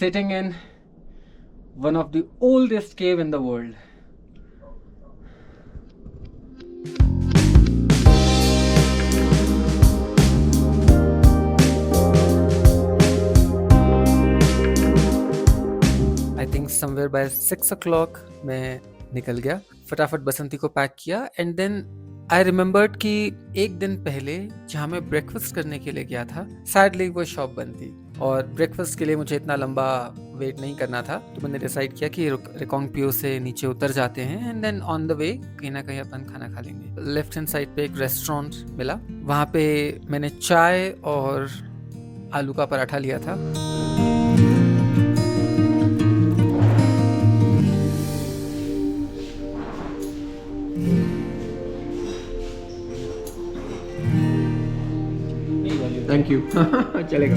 sitting in one of the oldest cave in the world. I think somewhere by 6 o'clock मैं निकल गया, फटाफट बसंती को पैक किया एंड देन आई रिमेम्बर्ड कि एक दिन पहले जहाँ मैं ब्रेकफास्ट करने के लिए गया था, सैडली वो शॉप बंद थी और ब्रेकफास्ट के लिए मुझे इतना लंबा वेट नहीं करना था, तो मैंने डिसाइड किया कि रेकोंग पियो से नीचे उतर जाते हैं and then on the way कहीं ना कहीं अपन खाना खा लेंगे। लेफ्ट हैंड साइड पे एक रेस्टोरेंट मिला, वहाँ पे मैंने चाय और आलू का पराठा लिया था। थैंक यू चलेगा।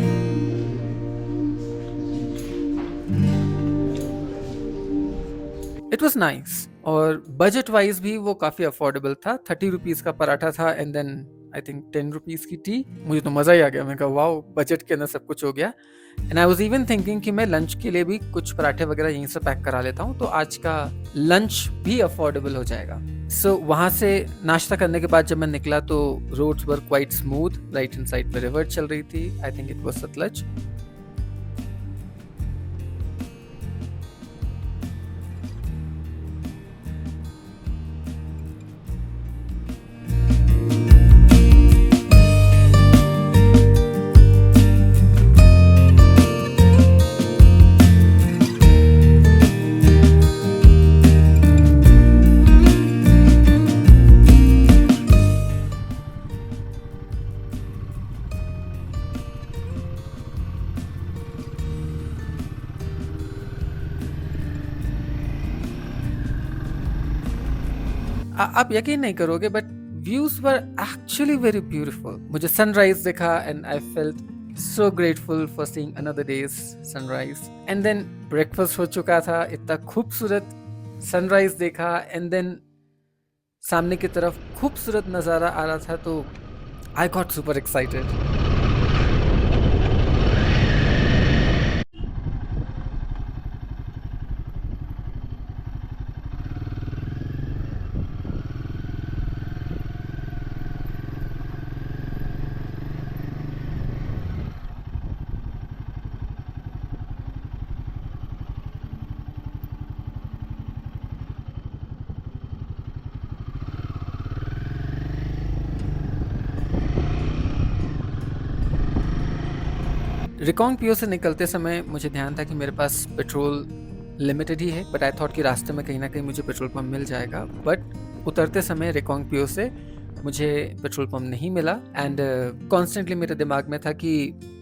इट वॉज नाइस और बजट वाइज भी वो काफी अफोर्डेबल था। 30 रुपीज का पराठा था and then I think 10 rupees की टी। मुझे तो मजा ही आ गया, मैं कहा वाओ, बजट के अंदर सब कुछ हो गया। And I was even thinking कि मैं लंच के लिए भी कुछ पराठे वगैरह यहीं से पैक करा लेता हूँ, तो आज का लंच भी अफोर्डेबल हो जाएगा। सो वहाँ से नाश्ता करने के बाद जब मैं निकला तो roads were quite smooth, right hand side पे रिवर चल रही थी, I think it was Sutlej. आप यकीन नहीं करोगे but views were actually very beautiful. मुझे सनराइज दिखा and I felt so grateful for seeing another day's sunrise. And then breakfast हो चुका था, इतना खूबसूरत सनराइज देखा एंड देन सामने की तरफ खूबसूरत नज़ारा आ रहा था, तो I got super excited. Reckong पियो से निकलते समय मुझे ध्यान था कि मेरे पास पेट्रोल लिमिटेड ही है, बट आई थॉट कि रास्ते में कहीं ना कहीं मुझे पेट्रोल पंप मिल जाएगा। बट उतरते समय रिकोंग पियो से मुझे पेट्रोल पंप नहीं मिला एंड कॉन्स्टेंटली मेरे दिमाग में था कि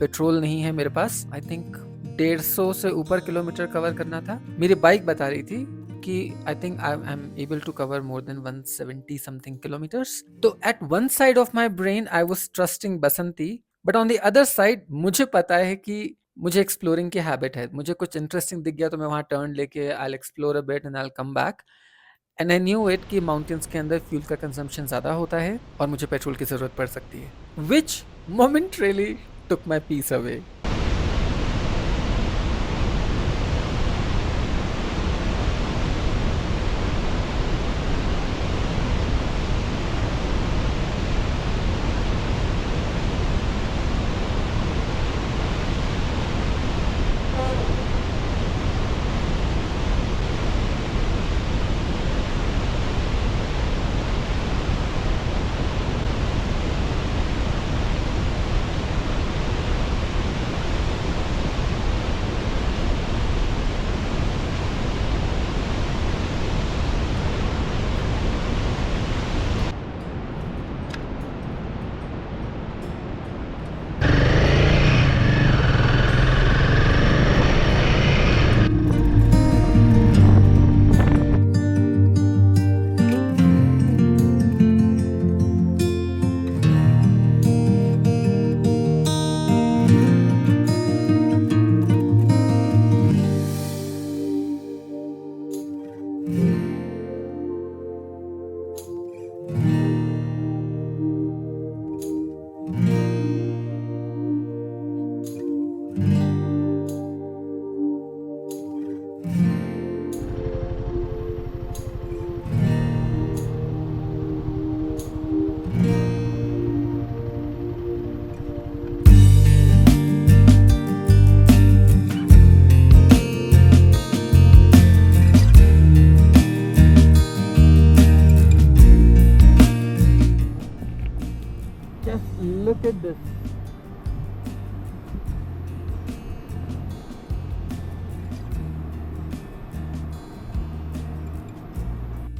पेट्रोल नहीं है मेरे पास। आई थिंक 150 से ऊपर किलोमीटर कवर करना था। मेरी बाइक बता रही थी कि I think I am able to cover more than 170 something kilometres. तो at one side of my brain I was trusting Basanti, but on the other side मुझे पता है कि मुझे एक्सप्लोरिंग की हैबिट है। मुझे कुछ इंटरेस्टिंग दिख गया तो मैं वहाँ टर्न लेके I will explore a bit and I will come back. And I knew it कि माउंटेन्स के अंदर फ्यूल का कंजम्पशन ज़्यादा होता है और मुझे पेट्रोल की ज़रूरत पड़ सकती है, विच मोमेंटरीली टुक माई पीस अवे।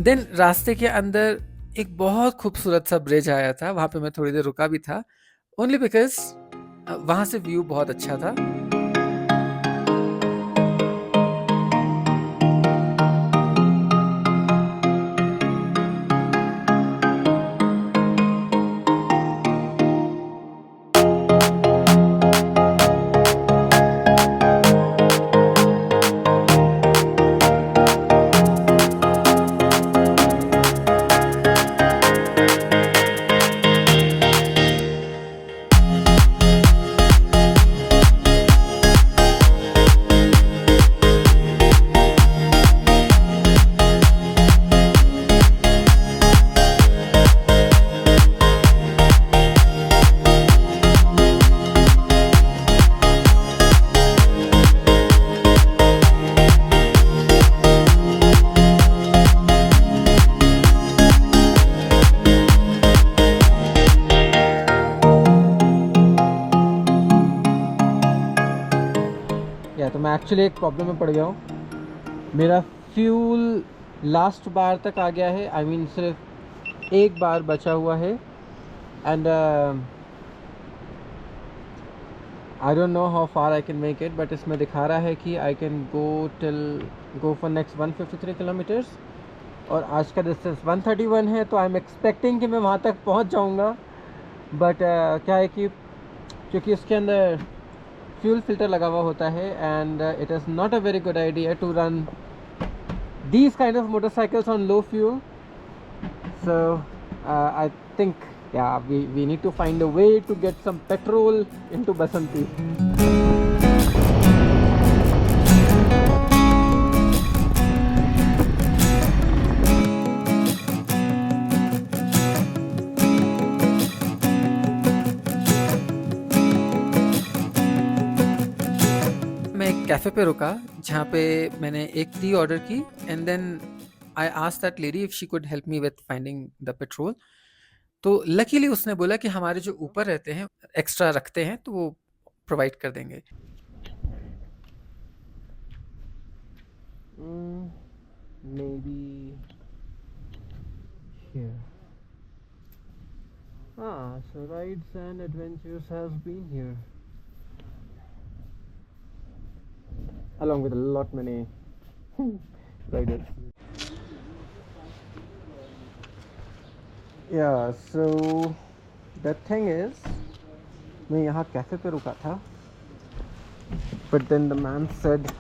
देन रास्ते के अंदर एक बहुत खूबसूरत सा ब्रिज आया था, वहाँ पे मैं थोड़ी देर रुका भी था, ओनली बिकॉज़ वहाँ से व्यू बहुत अच्छा था। तो मैं एक्चुअली एक प्रॉब्लम में पड़ गया हूँ। मेरा फ्यूल लास्ट बार तक आ गया है, आई मीन सिर्फ एक बार बचा हुआ है and I don't know how far I can make it, but इसमें दिखा रहा है कि I can go for next 153 kilometres और आज का डिस्टेंस 131 है, तो आई एम एक्सपेक्टिंग कि मैं वहाँ तक पहुँच जाऊँगा। बट क्या है कि क्योंकि इसके अंदर फ्यूल फिल्टर लगा हुआ होता है and it is not a very good idea to run these kind of motorcycles on low fuel, so I think we need to find a way to get some petrol into Basanti. Cafe पे रुका जहाँ पे मैंने एक tea order की and then I asked that lady if she could help me with finding the petrol. तो luckily उसने बोला कि हमारे जो ऊपर रहते हैं एक्स्ट्रा रखते हैं तो वो प्रोवाइड कर देंगे। Maybe here. So Rides and Adventures has been here along with a lot many riders. So the thing is, मैं यहाँ कैफ़े पे रुका था, but then the man said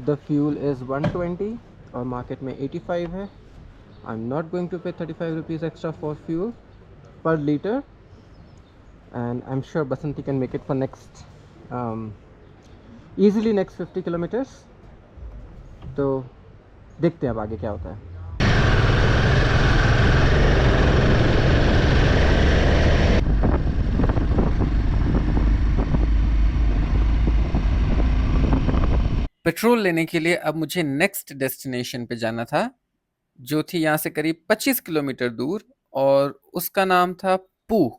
the fuel is 120 और मार्केट में 85 है। I'm not going to pay 35 rupees extra for fuel per liter, and I'm sure Basanti can make it for next easily next 50 kilometers. तो देखते हैं अब आगे क्या होता है। पेट्रोल लेने के लिए अब मुझे नेक्स्ट डेस्टिनेशन पे जाना था, जो थी यहाँ से करीब 25 किलोमीटर दूर और उसका नाम था पूह।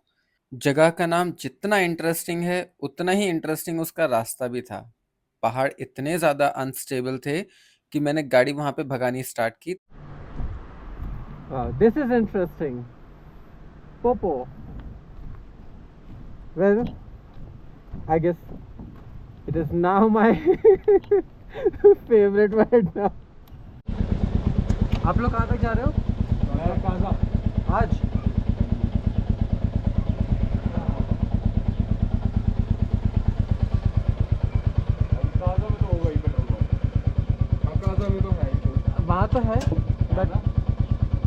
जगह का नाम जितना इंटरेस्टिंग है उतना ही इंटरेस्टिंग उसका रास्ता भी था। पहाड़ इतने ज़्यादा अनस्टेबल थे कि मैंने गाड़ी वहाँ पे भगानी स्टार्ट की। This is interesting. Popo. Well, I guess it is now my favorite word now. आप लोग कहाँ तक जा रहे हो? आज वहाँ तो है, बट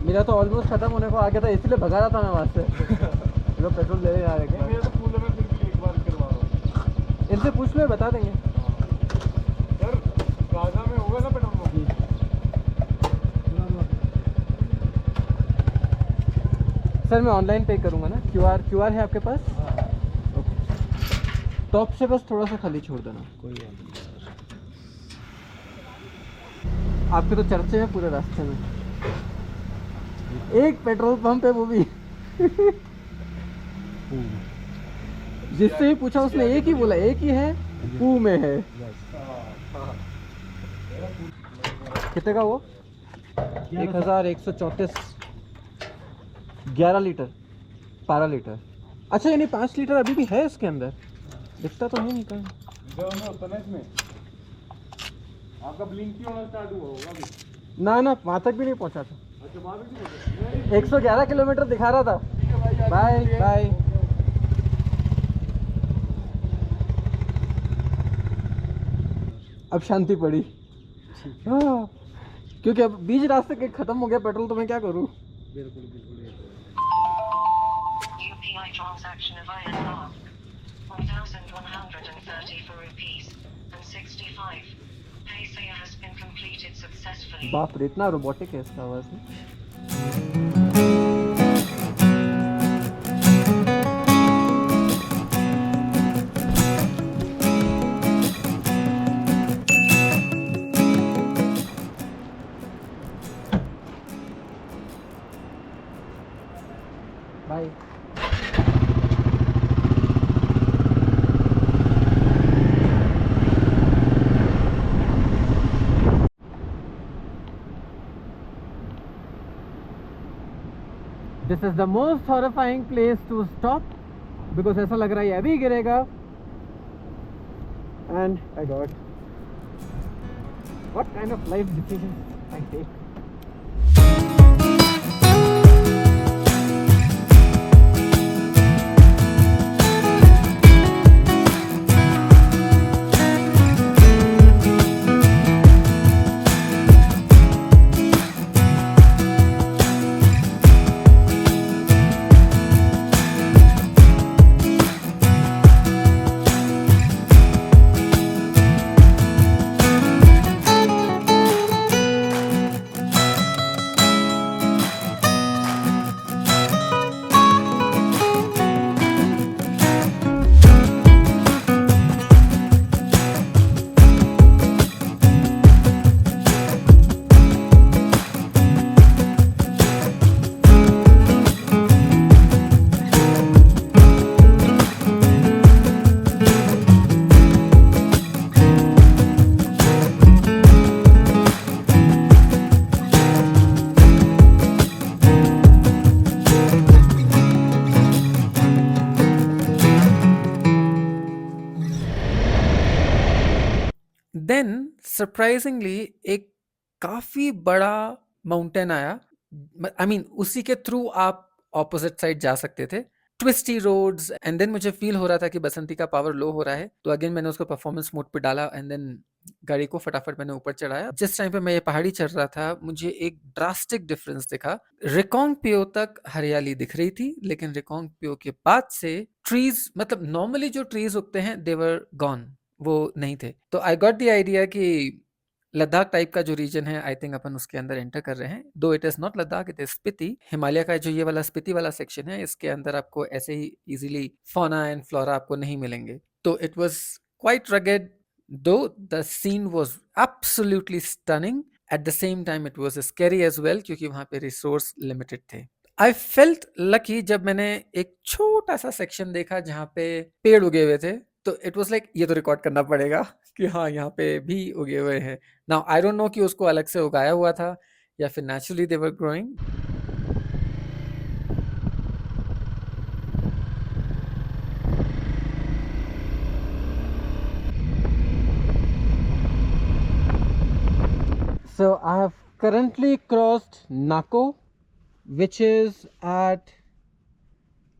मेरा तो ऑलमोस्ट ख़त्म होने को आ गया था, इसलिए भगा रहा था मैं वहाँ से। लोग पेट्रोल ले जा रहे थे। मेरा तो फुल में फिर भी एक बार करवा रहा हूँ। इनसे पूछ लो, बता देंगे। सर गाजा में होगा ना पेट्रोल पंप? सर मैं ऑनलाइन पे करूँगा ना। क्यूआर है आपके पास? ओके, टॉप से बस थोड़ा सा खाली छोड़ देना। कोई बात नहीं। आपके तो चर्चे हैं पूरे रास्ते में। एक पेट्रोल पंप है, वो भी जिससे ही पूछा उसने एक ही बोला, एक ही है, पू में है। कितने का वो? 1134 11 लीटर 12 लीटर। अच्छा यानी 5 लीटर अभी भी है इसके अंदर, दिखता तो है नहीं कहीं। इसमें आपका ब्लिंक क्यों होना स्टार्ट हुआ होगा अभी? ना ना वहाँ तक भी नहीं पहुँचा था, अच्छा वहाँ भी नहीं पहुंचा? 111 किलोमीटर दिखा रहा था। Bye bye. अब शांति पड़ी। हाँ, क्योंकि अब बीच रास्ते के खत्म हो गया पेट्रोल, तो मैं क्या करूँ। बिल्कुल बिल्कुल। UPI transaction of INR 1,134 rupees and 65 paisa has been completed successfully. बाप रे, इतना रोबोटिक है इसका आवाज़ में। Bye. This is the most horrifying place to stop, because ऐसा लग रहा है ये अभी गिरेगा। And I got what kind of life decision I take. Then surprisingly एक काफ़ी बड़ा माउंटेन आया। आई मीन उसी के थ्रू आप ऑपोजिट साइड जा सकते थे, ट्विस्टी रोड्स। एंड देन मुझे फील हो रहा था कि बसंती का पावर लो हो रहा है, तो अगेन मैंने उसको परफॉर्मेंस मोड पे डाला एंड देन गाड़ी को फटाफट मैंने ऊपर चढ़ाया। जिस टाइम पे मैं ये पहाड़ी चढ़ रहा था, मुझे एक ड्रास्टिक डिफरेंस दिखा। रिकोंग पियो तक हरियाली दिख रही थी, लेकिन रिकोंग पियो के बाद से ट्रीज, मतलब नॉर्मली जो ट्रीज उगते हैं दे वर गॉन, वो नहीं थे। तो आई गॉट द आइडिया कि लद्दाख टाइप का जो रीजन है, आई थिंक अपन उसके अंदर एंटर कर रहे हैं। दो it is not Ladakh, it is Spiti. Himalaya का जो ये वाला स्पीति वाला सेक्शन है, इसके अंदर आपको ऐसे ही इजीली फौना एंड फ्लोरा आपको नहीं मिलेंगे। तो it was quite rugged, though the scene was absolutely stunning. At the same time it was scary as well, क्योंकि वहां पे रिसोर्स लिमिटेड थे। आई फेल्ट लकी जब मैंने एक छोटा सा सेक्शन देखा जहाँ पे पेड़ उगे हुए थे, तो इट वाज लाइक ये तो रिकॉर्ड करना पड़ेगा कि हाँ यहाँ पे भी उगे हुए हैं। नाउ आई डोंट नो कि उसको अलग से उगाया हुआ था या फिर naturally they were growing. So I have currently crossed Nako, which is at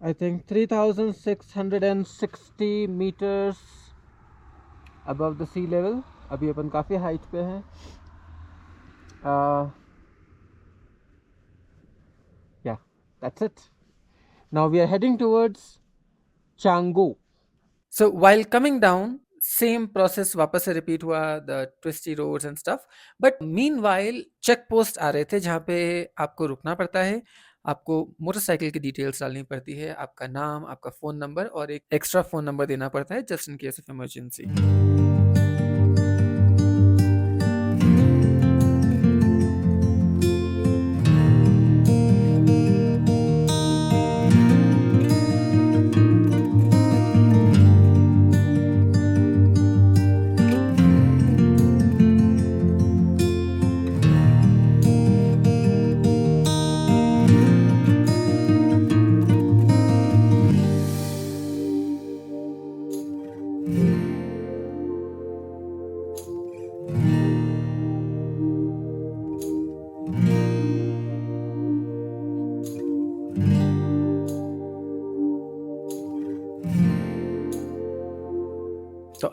I think 3660 meters above the sea level. अभी अपन काफ़ी हाइट पे हैं। Yeah, that's it. Now we are heading towards Chango. So while coming down, same process वापस से repeat हुआ, the twisty roads and stuff. But meanwhile check post आ रहे थे जहाँ पे आपको रुकना पड़ता है, आपको मोटरसाइकिल की डिटेल्स डालनी पड़ती है, आपका नाम, आपका फ़ोन नंबर और एक एक्स्ट्रा फ़ोन नंबर देना पड़ता है just in case of emergency.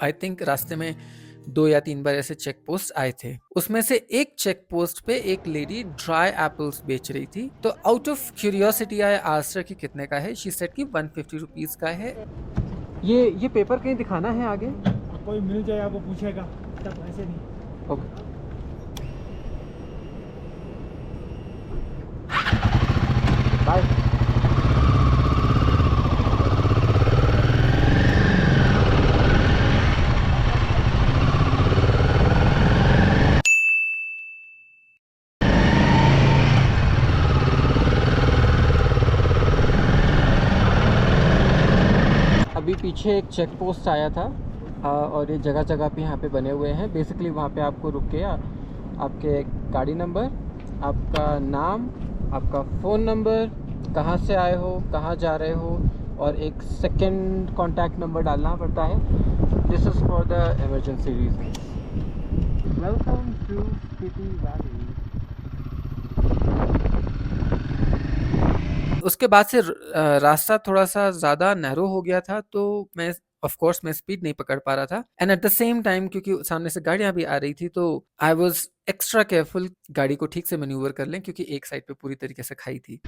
I think रास्ते में 2 या 3 बार ऐसे चेक पोस्ट आए थे। उसमें से एक चेक पोस्ट पे एक लेडी ड्राई एप्पल्स बेच रही थी। तो out of curiosity I asked her कि कितने का है। शी सेड कि 150 रुपीस का है। ये पेपर कहीं दिखाना है आगे? कोई मिल जाए आपको पूछेगा, तब ऐसे नहीं। ओके। बाय। अभी पीछे एक चेक पोस्ट आया था और ये जगह जगह पे यहाँ पे बने हुए हैं। बेसिकली वहाँ पे आपको रुक के आपके गाड़ी नंबर, आपका नाम, आपका फ़ोन नंबर, कहाँ से आए हो, कहाँ जा रहे हो, और एक सेकंड कॉन्टैक्ट नंबर डालना पड़ता है। This is for the emergency reason. Welcome to Spiti Valley. उसके बाद से रास्ता थोड़ा-सा ज़्यादा नैरो हो गया था, तो मैं ऑफ कोर्स मैं स्पीड नहीं पकड़ पा रहा था। And at the same time क्योंकि सामने से गाड़ियाँ भी आ रही थी, तो आई वाज़ एक्स्ट्रा केयरफुल गाड़ी को ठीक से मैन्यूवर कर लें, क्योंकि एक साइड पे पूरी तरीके से खाई थी।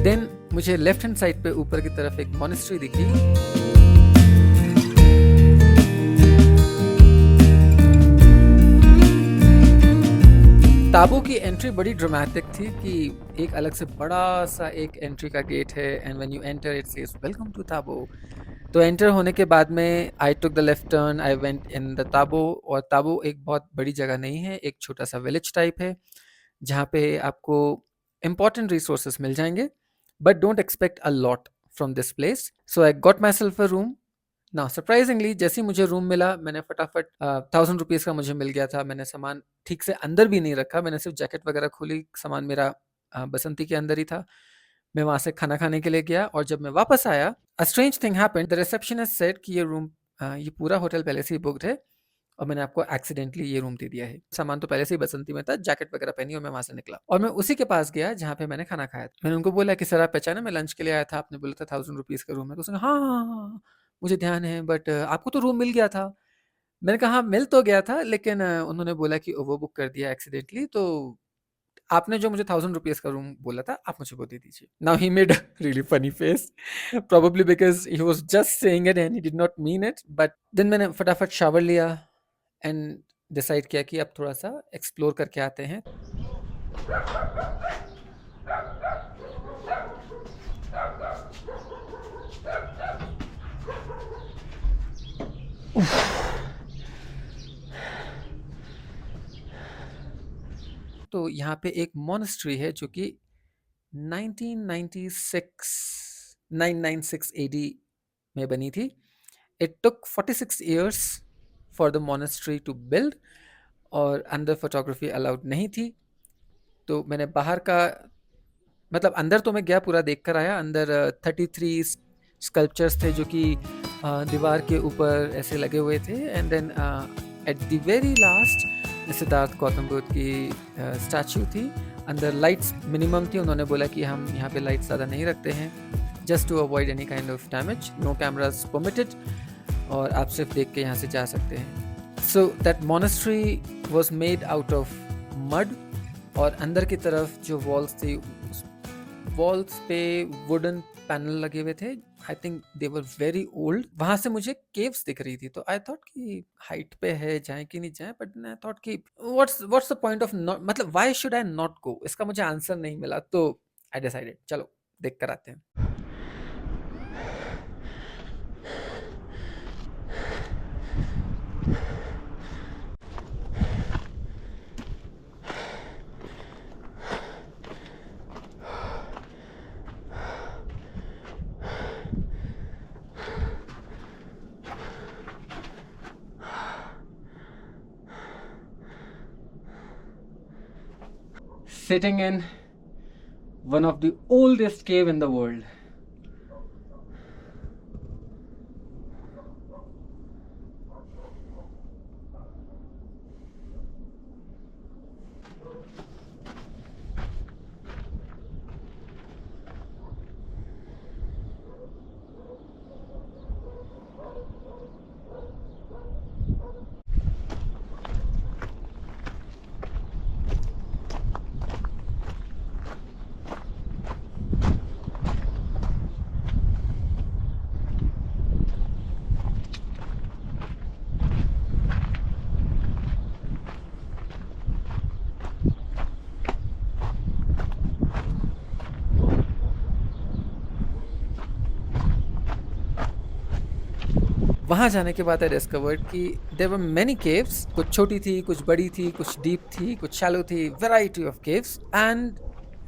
देन मुझे लेफ्ट हैंड साइड पे ऊपर की तरफ एक मॉनेस्ट्री दिखी। ताबो की एंट्री बड़ी ड्रामेटिक थी कि एक अलग से बड़ा सा एक एंट्री का गेट है and when you enter it says welcome to Tabo. तो एंटर होने के बाद में I took the left turn, I went in the Tabo. और ताबो एक बहुत बड़ी जगह नहीं है, एक छोटा सा विलेज टाइप है जहाँ पे आपको इम्पॉर्टेंट रिसोर्सेज मिल जाएंगे, but don't expect a lot from this place. So I got my self a room. ना सरप्राइजिंगली जैसे ही मुझे रूम मिला, मैंने फटाफट 1000 रुपीज़ का मुझे मिल गया था। मैंने सामान ठीक से अंदर भी नहीं रखा, मैंने सिर्फ जैकेट वगैरह खोली, सामान मेरा बसंती के अंदर ही था। मैं वहाँ से खाना खाने के लिए गया और जब मैं वापस आया, a strange thing happened. The receptionist said कि ये रूम ये पूरा होटल पहले से ही बुक्ड है और मैंने आपको एक्सीडेंटली ये रूम दे दिया है। सामान तो पहले से ही बसंती में था, जैकेट वगैरह पहनी और मैं वहाँ से निकला और मैं उसी के पास गया जहाँ पे मैंने खाना खाया था। मैंने उनको बोला कि सर आप पहचाने मैं लंच के लिए आया था, आपने बोला था 1000 रुपीज़ का रूम है। तो उसने हाँ, हाँ, हाँ, हाँ, मुझे ध्यान है, बट आपको तो रूम मिल गया था। मैंने कहा हाँ, मिल तो गया था, लेकिन उन्होंने बोला कि ओवर बुक कर दिया एक्सीडेंटली, तो आपने जो मुझे 1000 रुपीज़ का रूम बोला था, आप मुझे वो दे दीजिए। Now he made a really funny face, probably because he was just saying it and he did not mean it. But then मैंने फटाफट शावर लिया एंड डिसाइड किया कि अब थोड़ा-सा एक्सप्लोर करके आते हैं। तो यहाँ पे एक मॉनेस्ट्री है जो कि 1996 996 एडी में बनी थी। It took 46 years for the monastery to build और अंदर फोटोग्राफी अलाउड नहीं थी। तो मैंने बाहर का मतलब अंदर तो मैं गया, पूरा देख कर आया। अंदर 33 स्कल्पचर्स थे जो कि दीवार के ऊपर ऐसे लगे हुए थे। And then at the very last Siddhartha Gautam Buddha की स्टैचू थी। अंदर लाइट्स मिनिमम थी, उन्होंने बोला कि हम यहाँ पे लाइट्स ज़्यादा नहीं रखते हैं, just to avoid any kind of damage, no cameras permitted, और आप सिर्फ देख के यहाँ से जा सकते हैं। So that monastery was made out of mud और अंदर की तरफ जो वॉल्स थी, वॉल्स पे वुडन पैनल लगे हुए थे। I think they were very old. वहां से मुझे केव्स दिख रही थी, तो आई थॉट कि हाइट पे है, जाए कि नहीं जाए, बट आई थॉट कि what's the point of not, मतलब why should I not go, इसका मुझे आंसर नहीं मिला। तो आई डिसाइडेड चलो देख कर आते हैं। sitting in one of the oldest cave in the world. वहाँ जाने के बाद आई डिस्कवर्ड कि देयर वर मेनी केव्स, कुछ छोटी थी, कुछ बड़ी थी, कुछ डीप थी, कुछ शैलो थी, variety of caves. And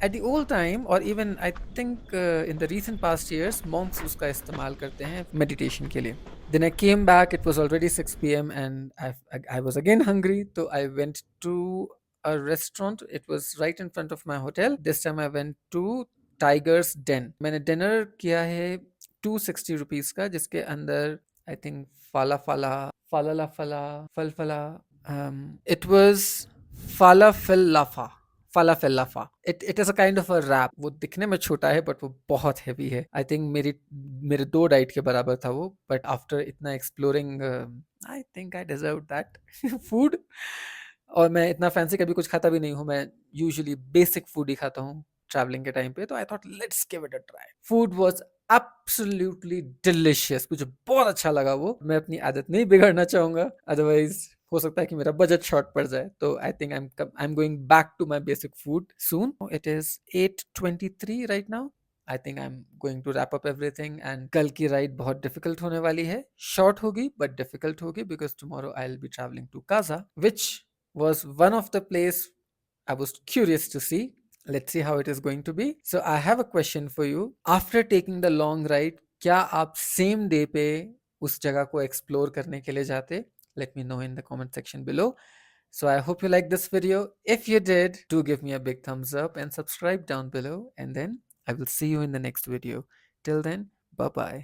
at the old time और even I think in the recent past years monks उसका इस्तेमाल करते हैं मेडिटेशन के लिए. Then I came back, it was already 6 p.m. and I was again hungry, so I went to a restaurant. It was right in front of my hotel. This time I went to Tiger's Den. मैंने dinner किया है 260 rupees का, जिसके अंदर I think falafala. It was falafel lafa. It is a kind of a wrap. वो दिखने में छोटा है but वो बहुत heavy है. I think मेरे 2 डाइट के बराबर था वो. But after इतना exploring, I think I deserved that food. और मैं इतना फैंसी कभी कुछ खाता भी नहीं हूँ. मैं यूजुअली बेसिक फूड ही खाता हूँ ट्रैवलिंग के टाइम पे. तो I thought let's give it a try. Food was absolutely delicious. मुझे बहुत अच्छा लगा वो. मैं अपनी आदत नहीं बिगाड़ना चाहूँगा, अदरवाइज हो सकता है कि मेरा बजट शॉर्ट पड़ जाए. तो I think I am going back to my basic food soon. It is 8:23 right now. I think I am going to wrap up everything. And कल की राइड बहुत डिफिकल्ट होने वाली है. शॉर्ट होगी बट डिफिकल्ट होगी because tomorrow I will be travelling to Kaza, which was one of the place I was curious to see. Let's see how it is going to be. So I have a question for you. After taking the long ride, क्या आप same day पे उस जगह को explore करने के लिए जाते? Let me know in the comment section below. So I hope you like this video. If you did, do give me a big thumbs up and subscribe down below. And then I will see you in the next video. Till then, bye bye.